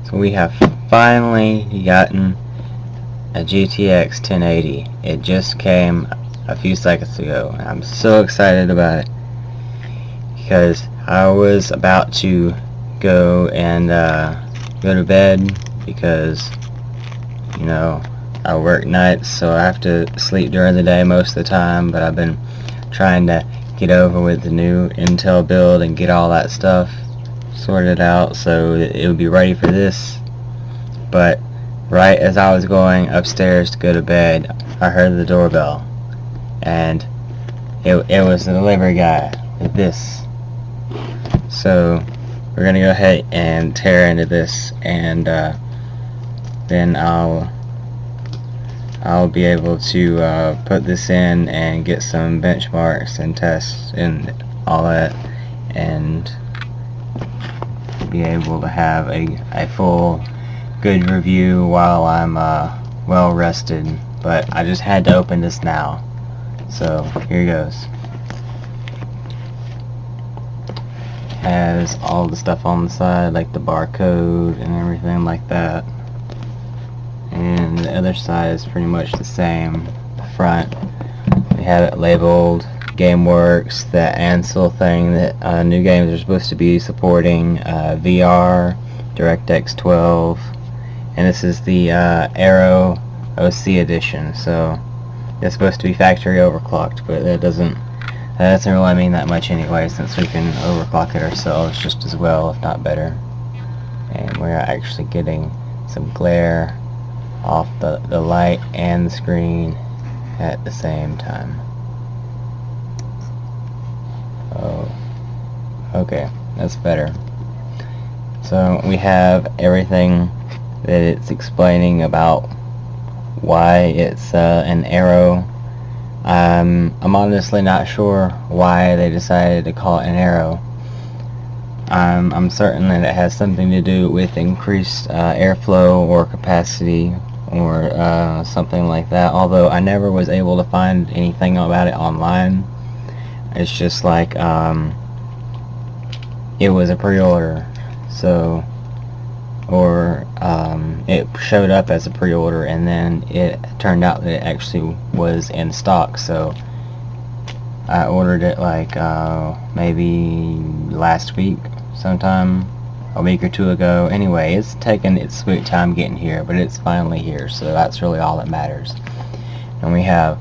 So we have finally gotten a GTX 1080. It just came a few seconds ago. I'm so excited about it because I was about to go and go to bed because, you know, I work nights, so I have to sleep during the day most of the time, but I've been trying to get over with the new Intel build and get all that stuff sorted out so it would be ready for this. But right as I was going upstairs to go to bed, I heard the doorbell, and it was the delivery guy with this. So we're gonna go ahead and tear into this, and then I'll be able to put this in and get some benchmarks and tests and all that, and be able to have a full good review while I'm well rested. But I just had to open this now, so here goes. Has all the stuff on the side, like the barcode and everything like that, and the other side is pretty much the same. The front, we have it labeled GameWorks, the Ansel thing that new games are supposed to be supporting, VR, DirectX 12, and this is the Aero OC edition. So it's supposed to be factory overclocked, but that doesn't really mean that much anyway, since we can overclock it ourselves just as well, if not better. And we're actually getting some glare off the light and the screen at the same time. Oh, okay, that's better. So we have everything that it's explaining about why it's an Aero. I'm honestly not sure why they decided to call it an Aero. I'm certain that it has something to do with increased airflow or capacity or something like that, although I never was able to find anything about it online. It's just like it was a pre-order, so, or it showed up as a pre-order and then it turned out that it actually was in stock. So I ordered it like maybe last week, sometime a week or two ago. Anyway, it's taken its sweet time getting here, but it's finally here, so that's really all that matters. And we have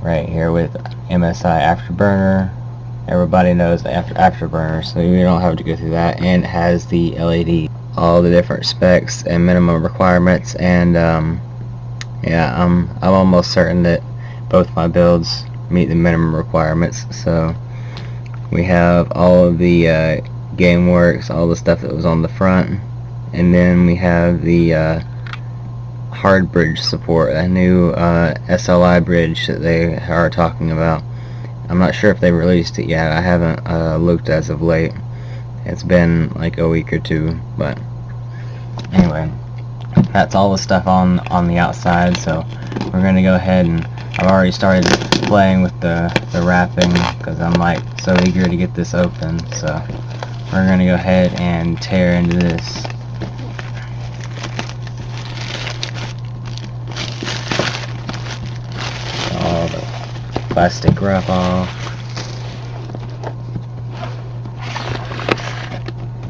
right here with MSI Afterburner. Everybody knows the Afterburner, so we don't have to go through that. And it has the LED, all the different specs and minimum requirements. And yeah, I'm almost certain that both my builds meet the minimum requirements. So we have all of the GameWorks, all the stuff that was on the front, and then we have the hard bridge support, a new SLI bridge that they are talking about. I'm not sure if they released it yet. I haven't looked as of late. It's been like a week or two, but anyway, that's all the stuff on the outside. So we're gonna go ahead, and I've already started playing with the wrapping because I'm like so eager to get this open. So we're gonna go ahead and tear into this. All the plastic wrap off,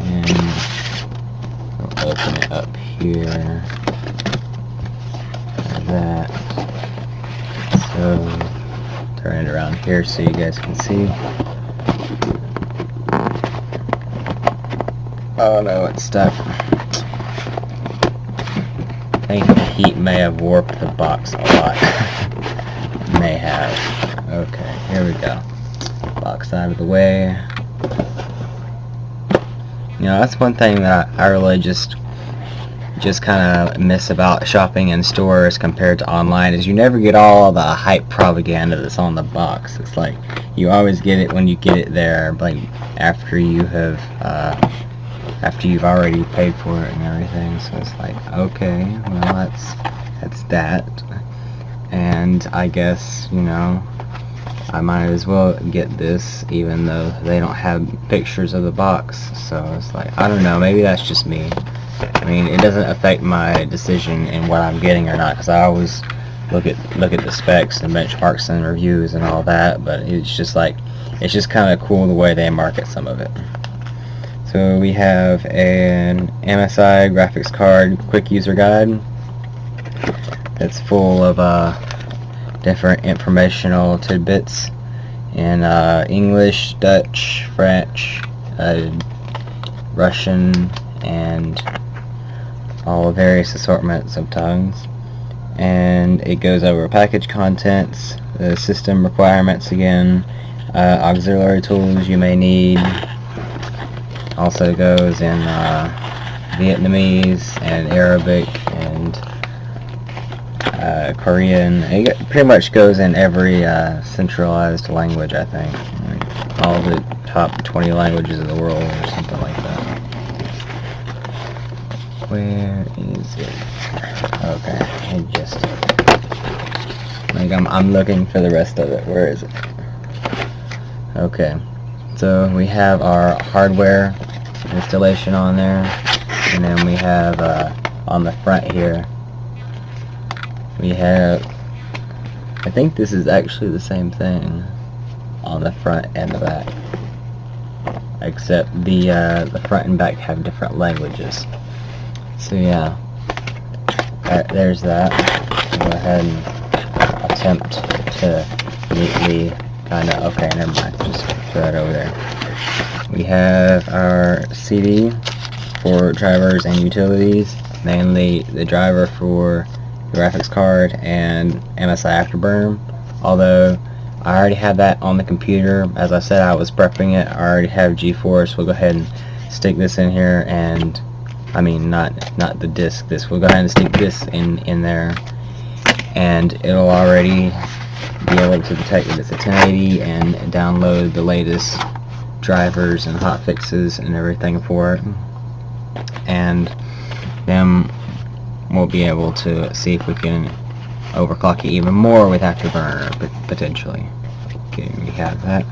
and we'll open it up here like that. So turn it around here so you guys can see. Oh no, it's stuck. I think the heat may have warped the box a lot. May have. Okay, here we go. Box out of the way. You know, that's one thing that I really just kind of miss about shopping in stores compared to online, is you never get all the hype propaganda that's on the box. It's like you always get it when you get it there, like after you have after you've already paid for it and everything. So it's like, okay, well that's that. And I guess, you know, I might as well get this even though they don't have pictures of the box. So it's like, I don't know, maybe that's just me. I mean, it doesn't affect my decision in what I'm getting or not, because I always look at the specs and benchmarks and reviews and all that. But it's just like, it's just kind of cool the way they market some of it. So we have an MSI graphics card quick user guide that's full of different informational tidbits in English, Dutch, French, Russian, and all various assortments of tongues. And it goes over package contents, the system requirements again, auxiliary tools you may need. Also goes in Vietnamese and Arabic and Korean. It pretty much goes in every centralized language, I think. All the top 20 languages of the world or something like that. Where is it? Okay, it just... like I'm looking for the rest of it. Where is it? Okay, so we have our hardware installation on there, and then we have on the front here, we have, I think this is actually the same thing on the front and the back, except the front and back have different languages. So yeah, there's that. Go ahead and attempt to neatly kind of, okay, never mind, just throw it over there. We have our CD for drivers and utilities, mainly the driver for the graphics card and MSI Afterburner. Although I already have that on the computer, as I said, I was prepping it. I already have GeForce. We'll go ahead and stick this in here, and I mean not the disc. This we'll go ahead and stick this in there, and it'll already be able to detect that it's a 1080 and download the latest drivers and hotfixes and everything for it, and then we'll be able to see if we can overclock it even more with Afterburner, but potentially. Okay, we have that.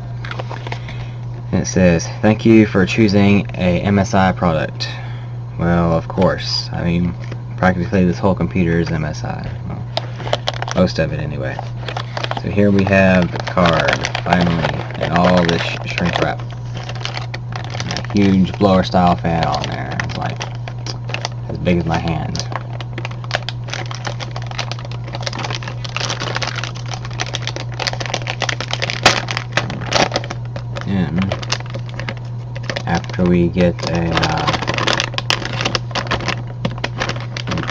And it says, "Thank you for choosing a MSI product." Well, of course. I mean, practically this whole computer is MSI. Well, most of it anyway. So here we have the card, finally, and all this shrink wrap. A huge blower style fan on there. It's like as big as my hand. And after we get an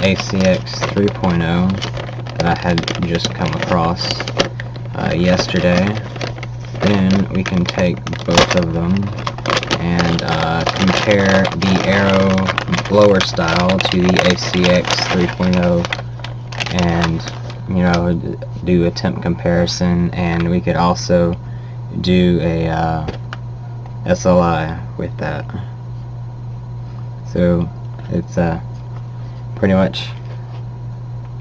ACX 3.0 that I had just come across yesterday, then we can take both of them and compare the Aero blower style to the ACX 3.0 and, you know, do a temp comparison, and we could also do a SLI with that. So it's pretty much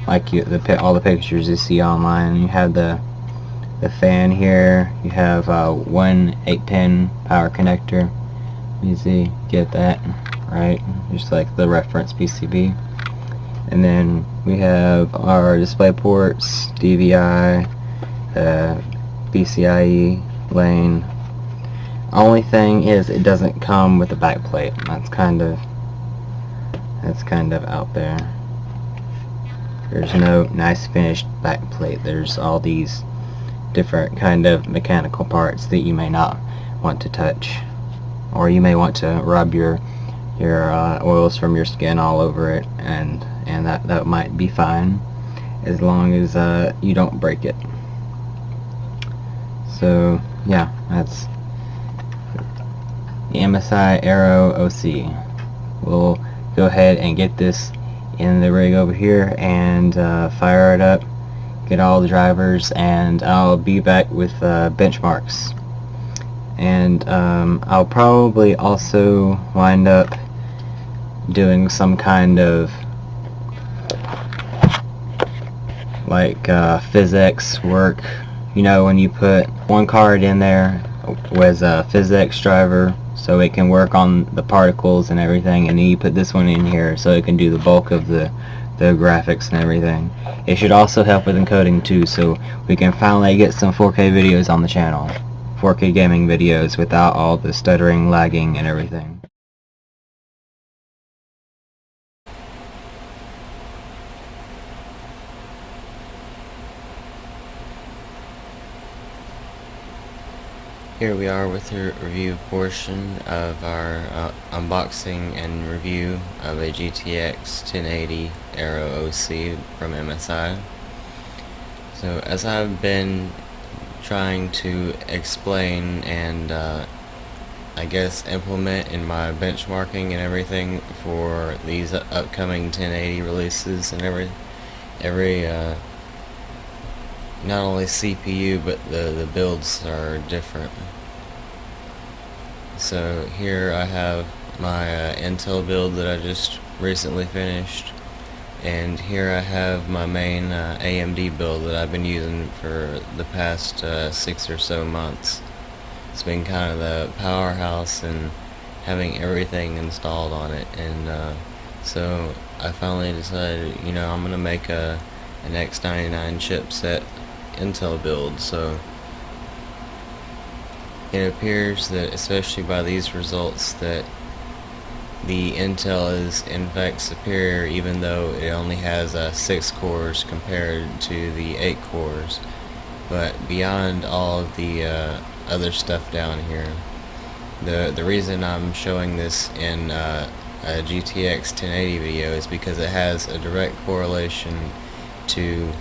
like all the pictures you see online. You have the fan here. You have one 8-pin power connector. You see, get that right, just like the reference PCB. And then we have our display ports, DVI, PCIe lane. Only thing is, it doesn't come with a back plate. That's kind of out there. There's no nice finished back plate. There's all these different kind of mechanical parts that you may not want to touch, or you may want to rub your oils from your skin all over it, and that might be fine as long as you don't break it. So yeah, that's the MSI Aero OC. We'll go ahead and get this in the rig over here and fire it up, get all the drivers, and I'll be back with benchmarks. And I'll probably also wind up doing some kind of like physics work. You know, when you put one card in there with a physics driver, so it can work on the particles and everything, and then you put this one in here so it can do the bulk of the graphics and everything. It should also help with encoding too, so we can finally get some 4K videos on the channel. 4K gaming videos without all the stuttering, lagging, and everything. Here we are with the review portion of our unboxing and review of a GTX 1080 Aero OC from MSI. So as I've been trying to explain and I guess implement in my benchmarking and everything for these upcoming 1080 releases and every not only CPU but the builds are different. So here I have my Intel build that I just recently finished, and here I have my main AMD build that I've been using for the past 6 or so months. It's been kind of the powerhouse and having everything installed on it, and so I finally decided, you know, I'm gonna make an X99 chipset Intel build. So it appears that, especially by these results, that the Intel is in fact superior, even though it only has 6 cores compared to the 8 cores. But beyond all of the other stuff down here, the reason I'm showing this in a GTX 1080 video is because it has a direct correlation to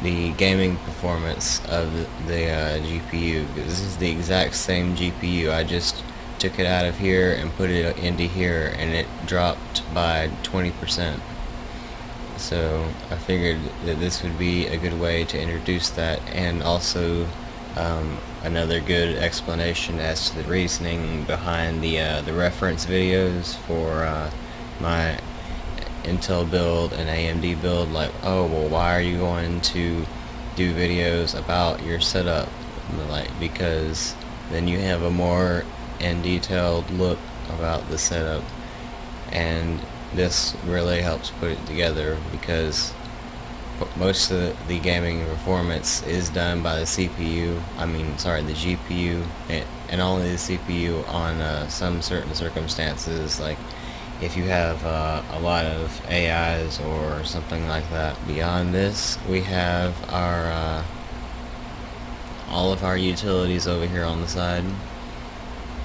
the gaming performance of the GPU. This is the exact same GPU. I just took it out of here and put it into here, and it dropped by 20%. So I figured that this would be a good way to introduce that, and also another good explanation as to the reasoning behind the reference videos for my Intel build and AMD build. Like, oh well, why are you going to do videos about your setup? Like, because then you have a more in detailed look about the setup, and this really helps put it together, because most of the gaming performance is done by the CPU, the GPU, and only the CPU on some certain circumstances, like if you have a lot of AIs or something like that. Beyond this, we have our all of our utilities over here on the side.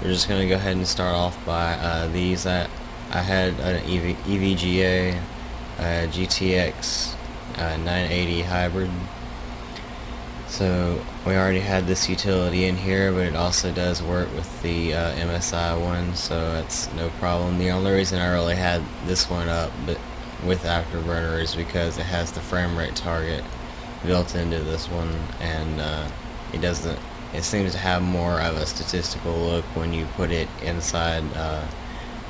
We're just going to go ahead and start off by these. I had an EVGA GTX 980 hybrid. So we already had this utility in here, but it also does work with the MSI one, so that's no problem. The only reason I really had this one up but with Afterburner is because it has the frame rate target built into this one, and it seems to have more of a statistical look when you put it inside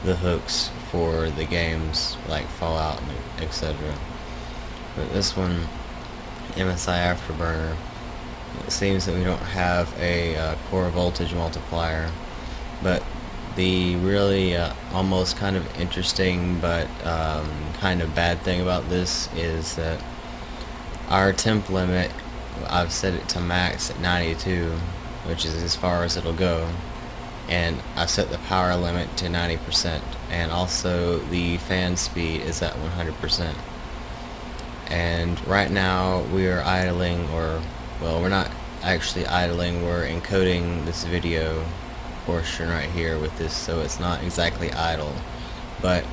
the hooks for the games like Fallout, etc. But this one, MSI Afterburner, it seems that we don't have a core voltage multiplier, but the really almost kind of interesting but kind of bad thing about this is that our temp limit, I've set it to max at 92, which is as far as it'll go, and I set the power limit to 90%, and also the fan speed is at 100%. And right now we are idling, or well, we're not actually idling, we're encoding this video portion right here with this, so it's not exactly idle. But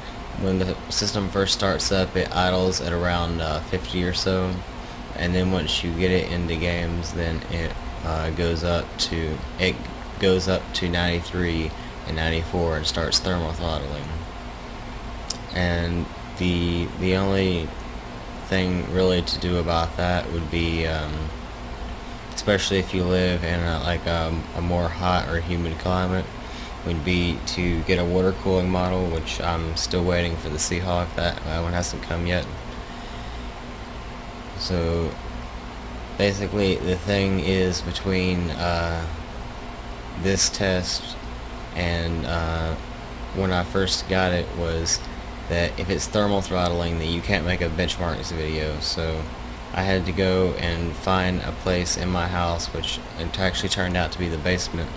when the system first starts up, it idles at around 50 or so, and then once you get it into games, then it goes up to 93 and 94 and starts thermal throttling. And the only thing really to do about that would be, especially if you live in a more hot or humid climate, would be to get a water cooling model, which I'm still waiting for the Seahawk. That one hasn't come yet. So basically the thing is, between this test and when I first got it was that if it's thermal throttling, then you can't make a benchmarks video. So I had to go and find a place in my house, which it actually turned out to be the basement,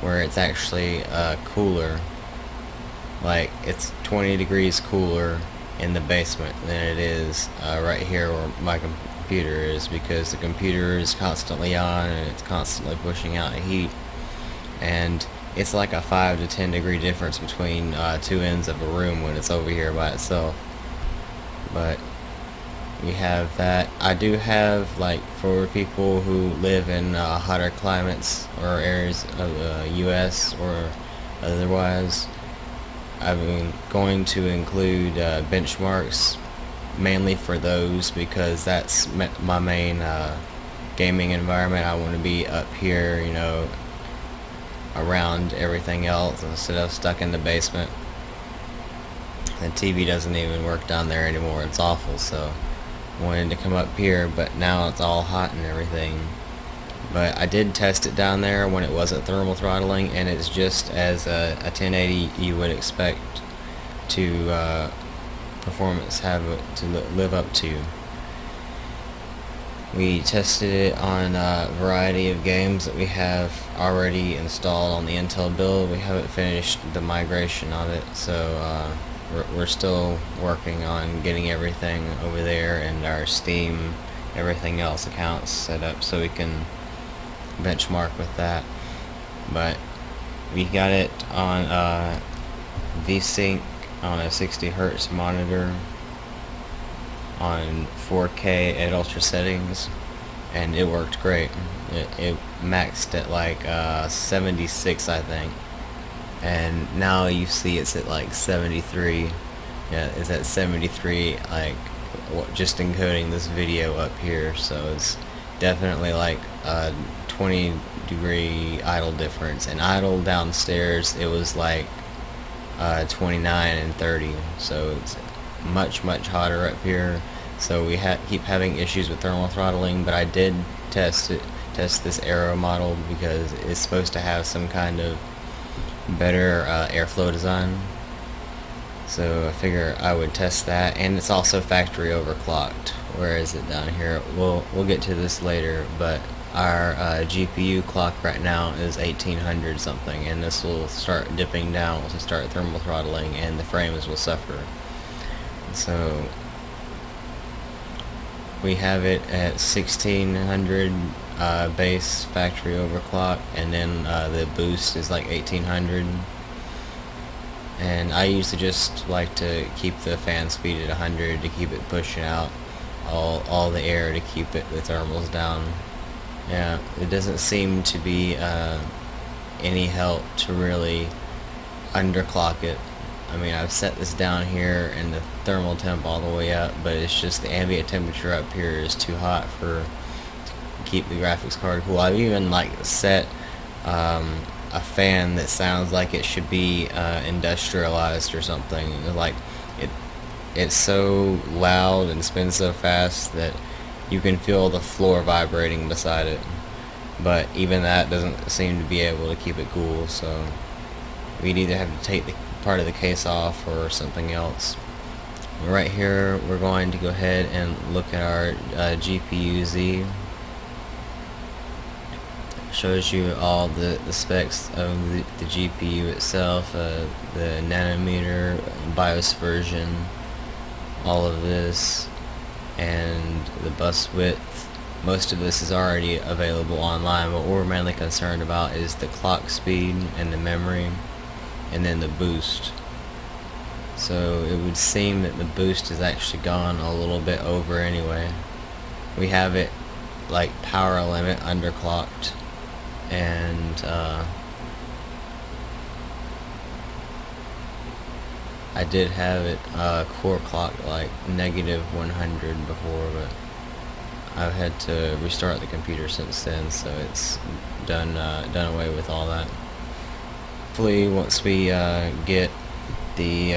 where it's actually cooler. Like, it's 20 degrees cooler in the basement than it is right here where my computer is, because the computer is constantly on and it's constantly pushing out heat, and it's like a 5 to 10 degree difference between two ends of a room when it's over here by itself. But we have that. I do have, like, for people who live in hotter climates or areas of the US or otherwise, I'm going to include benchmarks mainly for those, because that's my main gaming environment. I want to be up here, you know, around everything else instead of stuck in the basement. The TV doesn't even work down there anymore. It's awful. So I wanted to come up here, but now it's all hot and everything. But I did test it down there when it wasn't thermal throttling, and it's just as a 1080 you would expect to performance have to live up to. We tested it on a variety of games that we have already installed on the Intel build. We haven't finished the migration of it, so we're still working on getting everything over there and our Steam, everything else accounts set up so we can benchmark with that. But we got it on VSync on a 60 Hertz monitor on 4K at ultra settings, and it worked great. It maxed at like 76, I think, and now you see it's at like 73. Yeah, it's at 73, like just encoding this video up here, so it's definitely like a 20 degree idle difference, and idle downstairs it was like 29 and 30, so it's much hotter up here. So we keep having issues with thermal throttling, but I did test this Aero model because it's supposed to have some kind of better airflow design. So I figure I would test that, and it's also factory overclocked. Where is it down here? We'll get to this later, but our GPU clock right now is 1800 something, and this will start dipping down to start thermal throttling, and the frames will suffer. So we have it at 1600 base factory overclock, and then the boost is like 1800. And I usually just like to keep the fan speed at 100 to keep it pushing out all the air to keep the thermals down. Yeah, it doesn't seem to be any help to really underclock it. I mean, I've set this down here and the thermal temp all the way up, but it's just the ambient temperature up here is too hot to keep the graphics card cool. I've even like set a fan that sounds like it should be industrialized or something. Like it's so loud and spins so fast that you can feel the floor vibrating beside it, but even that doesn't seem to be able to keep it cool. So we'd either have to take the part of the case off or something else. Right here we're going to go ahead and look at our GPU Z. Shows you all the specs of the GPU itself, the nanometer, BIOS version, all of this, and the bus width. Most of this is already available online. What we're mainly concerned about is the clock speed and the memory, and then the boost. So it would seem that the boost has actually gone a little bit over anyway. We have it like power limit underclocked, and I did have it core clocked like -100 before, but I've had to restart the computer since then, so it's done away with all that. Hopefully once we get the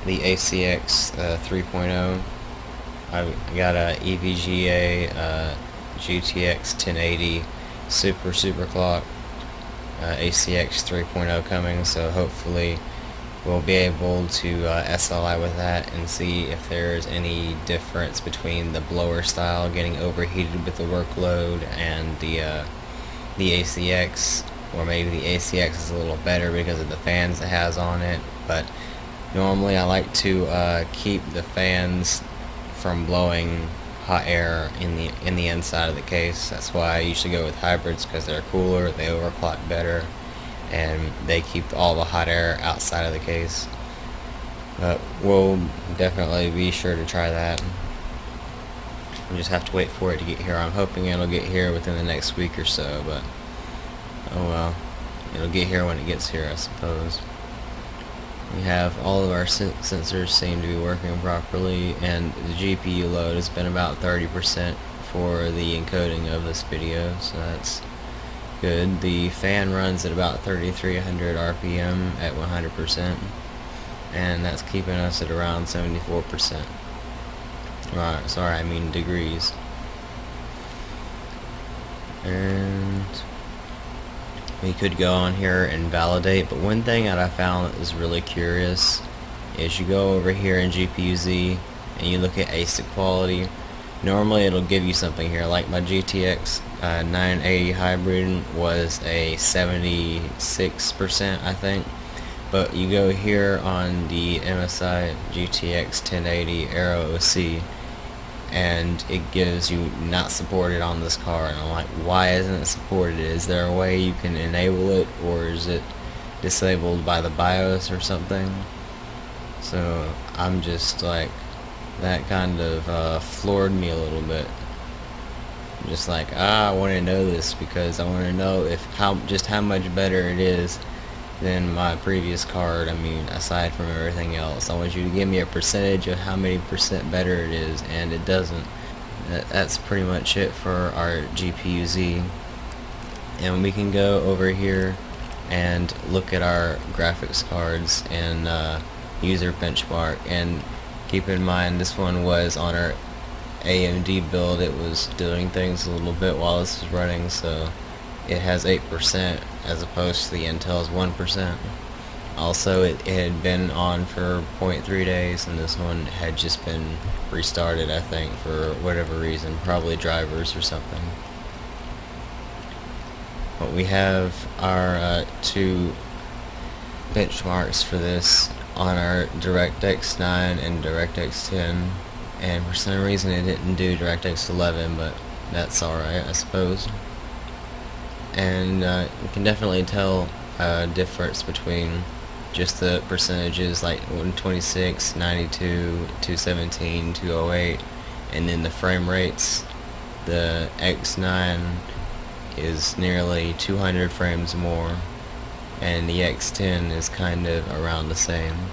ACX 3.0, I've got a EVGA GTX 1080 super clock, ACX 3.0 coming, so hopefully we'll be able to SLI with that and see if there's any difference between the blower style getting overheated with the workload and the ACX, or maybe the ACX is a little better because of the fans it has on it. But normally I like to keep the fans from blowing hot air in the inside of the case. That's why I usually go with hybrids, because they're cooler, they overclock better, and they keep all the hot air outside of the case. But we'll definitely be sure to try that. We just have to wait for it to get here. I'm hoping it'll get here within the next week or so, but oh well, it'll get here when it gets here, I suppose. We have all of our sensors seem to be working properly, and the GPU load has been about 30% for the encoding of this video, so that's good. The fan runs at about 3300 RPM at 100%, and that's keeping us at around 74%. Right, sorry, I mean degrees. And we could go on here and validate, but one thing that I found that is really curious is you go over here in GPU-Z and you look at ASIC quality. Normally it'll give you something here, like my GTX 980 hybrid was a 76%, I think. But you go here on the MSI GTX 1080 Aero OC, and it gives you not supported on this card, and I'm like, why isn't it supported? Is there a way you can enable it, or is it disabled by the BIOS or something? So I'm just like, that kind of floored me a little bit. I'm just like, I want to know this, because I want to know if just how much better it is than my previous card. I mean, aside from everything else, I want you to give me a percentage of how many percent better it is, and it doesn't. That's pretty much it for our GPU-Z. And we can go over here and look at our graphics cards and user benchmark, and keep in mind this one was on our AMD build. It was doing things a little bit while this was running, so it has 8% as opposed to the Intel's 1%. Also, it had been on for 0.3 days, and this one had just been restarted, I think, for whatever reason, probably drivers or something. But we have our two benchmarks for this on our DirectX 9 and DirectX 10, and for some reason it didn't do DirectX 11, but that's alright, I suppose. And you can definitely tell a difference between just the percentages, like 126, 92, 217, 208, and then the frame rates. The X9 is nearly 200 frames more, and the X10 is kind of around the same.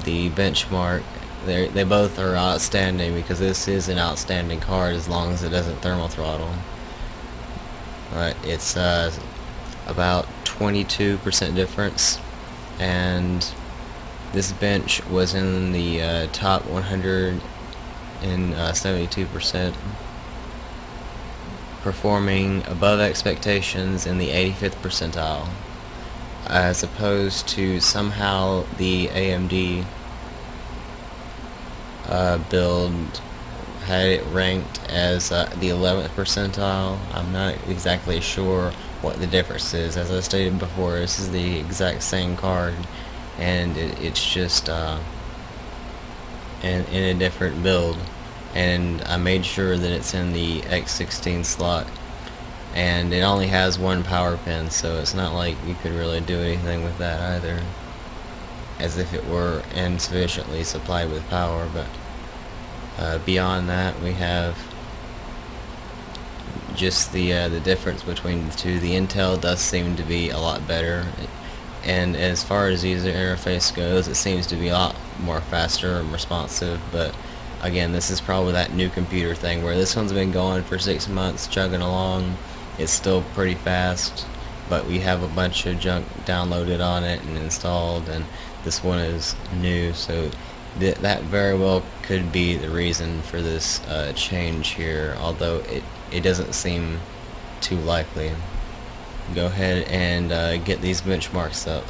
The benchmark, they both are outstanding, because this is an outstanding card as long as it doesn't thermal throttle. But it's about 22% difference, and this bench was in the top 172%, performing above expectations in the 85th percentile, as opposed to somehow the AMD build had it ranked as the 11th percentile. I'm not exactly sure what the difference is. As I stated before, this is the exact same card, and it's just in a different build. And I made sure that it's in the X16 slot, and it only has one power pin, so it's not like you could really do anything with that either, as if it were insufficiently supplied with power. But beyond that, we have just the difference between the two. The Intel does seem to be a lot better, and as far as user interface goes, it seems to be a lot more faster and responsive. But again, this is probably that new computer thing, where this one's been going for 6 months, chugging along. It's still pretty fast, but we have a bunch of junk downloaded on it and installed, and this one is new, so that very well could be the reason for this change here, although it doesn't seem too likely. go ahead and get these benchmarks up.